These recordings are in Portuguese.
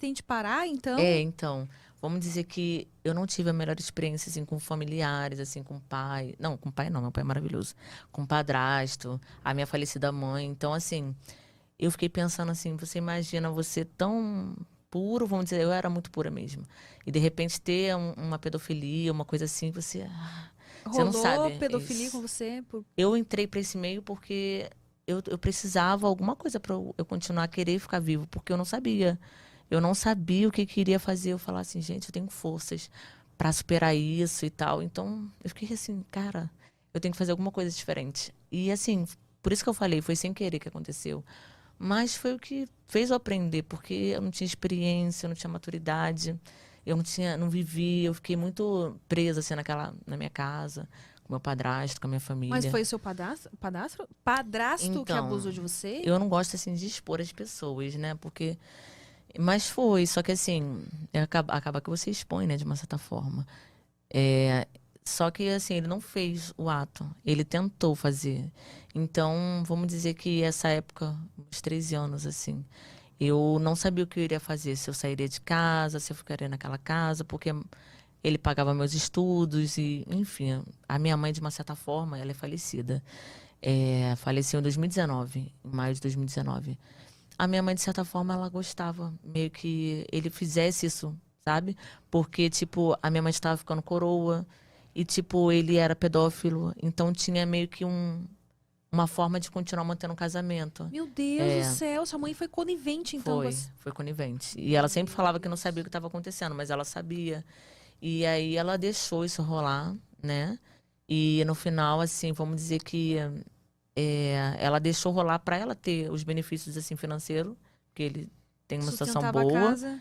pretende parar, então? Então, vamos dizer que eu não tive a melhor experiência, assim, com familiares, assim, com pai. Não, com pai não, meu pai é maravilhoso. Com padrasto, a minha falecida mãe. Então, assim, eu fiquei pensando assim, você imagina você tão puro, vamos dizer, eu era muito pura mesmo. E de repente ter uma pedofilia, uma coisa assim, você não Rolou sabe. pedofilia com você? Eu entrei para esse meio porque eu precisava alguma coisa para eu continuar a querer ficar vivo, porque eu não sabia. Eu não sabia o que queria fazer. Eu falava assim, gente, eu tenho forças para superar isso e tal. Então, eu fiquei assim, cara, eu tenho que fazer alguma coisa diferente. E assim, por isso que eu falei, foi sem querer que aconteceu. Mas foi o que fez eu aprender, porque eu não tinha experiência, eu não tinha maturidade, eu não tinha, não vivi, eu fiquei muito presa assim na minha casa, com meu padrasto, com a minha Mas família. foi o seu padrasto? Padrasto que Então, abusou de você? eu não gosto assim de expor as pessoas, né? Porque mas foi, só que assim, acaba que você expõe, né, de uma certa forma. É, só que assim, ele não fez o ato, ele tentou fazer. Então, vamos dizer que essa época, uns 13 anos, assim, eu não sabia o que eu iria fazer, se eu sairia de casa, se eu ficaria naquela casa, porque ele pagava meus estudos e, enfim, a minha mãe, de uma certa forma, ela é falecida. Faleceu em 2019, em maio de 2019. A minha mãe, de certa forma, ela gostava meio que ele fizesse isso, sabe? Porque, tipo, a minha mãe estava ficando coroa e, tipo, ele era pedófilo. Então, tinha meio que uma forma de continuar mantendo o casamento. Meu Deus do É, céu, sua mãe foi conivente, então, com as... foi conivente. E ela sempre Meu falava que não sabia o Deus. que estava acontecendo, mas ela sabia. E aí ela deixou isso rolar, né? E no final, assim, vamos dizer que ela deixou rolar para ela ter os benefícios assim financeiros, porque ele tem uma situação Sustentava a boa, casa.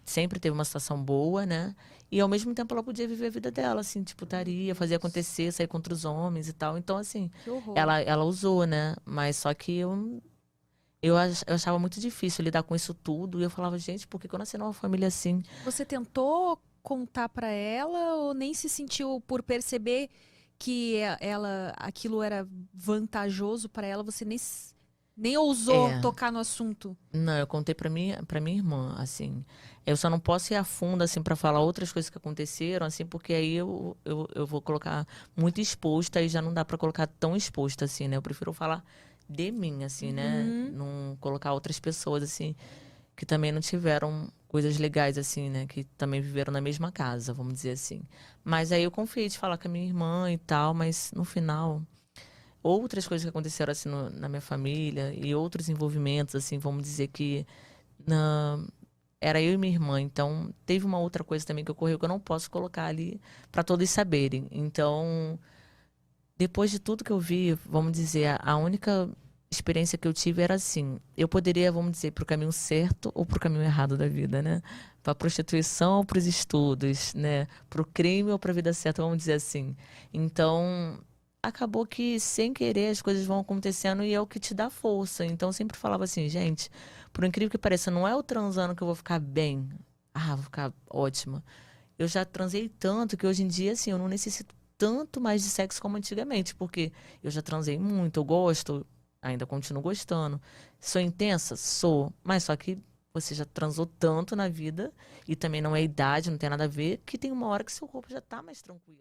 sempre teve uma situação boa, né? E ao mesmo tempo ela podia viver a vida dela, assim, tipo, Meu putaria, fazer Deus. acontecer, sair contra os homens e tal. Então, assim, Que horror. ela usou, né? Mas só que eu achava muito difícil lidar com isso tudo. E eu falava, gente, por que que eu nasci numa família assim? Você tentou contar pra ela ou nem se sentiu por perceber que ela aquilo era vantajoso pra ela, você nem ousou É, tocar no assunto? não, eu contei para minha irmã, assim. Eu só não posso ir a fundo, assim, para falar outras coisas que aconteceram, assim, porque aí eu vou colocar muito exposta e já não dá para colocar tão exposta, assim, né? Eu prefiro falar de mim, assim, né? Uhum. Não colocar outras pessoas, assim, que também não tiveram coisas legais, assim, né? Que também viveram na mesma casa, vamos dizer assim. Mas aí eu confiei de falar com a minha irmã e tal, mas no final outras coisas que aconteceram assim na minha família e outros envolvimentos assim, vamos dizer que na, era eu e minha irmã, então teve uma outra coisa também que ocorreu que eu não posso colocar ali para todos saberem. Então, depois de tudo que eu vi, vamos dizer, a única experiência que eu tive era assim, eu poderia, vamos dizer, para o caminho certo ou para o caminho errado da vida, né? Para prostituição ou para os estudos, né? Para o crime ou para a vida certa, vamos dizer assim. Então, acabou que sem querer as coisas vão acontecendo e é o que te dá força. Então, eu sempre falava assim, gente, por incrível que pareça, não é o transando que eu vou ficar bem. Ah, vou ficar ótima. Eu já transei tanto que hoje em dia, assim, eu não necessito tanto mais de sexo como antigamente, porque eu já transei muito, eu gosto, ainda continuo gostando. Sou intensa? Sou. Mas só que você já transou tanto na vida, e também não é idade, não tem nada a ver, que tem uma hora que seu corpo já tá mais tranquilo.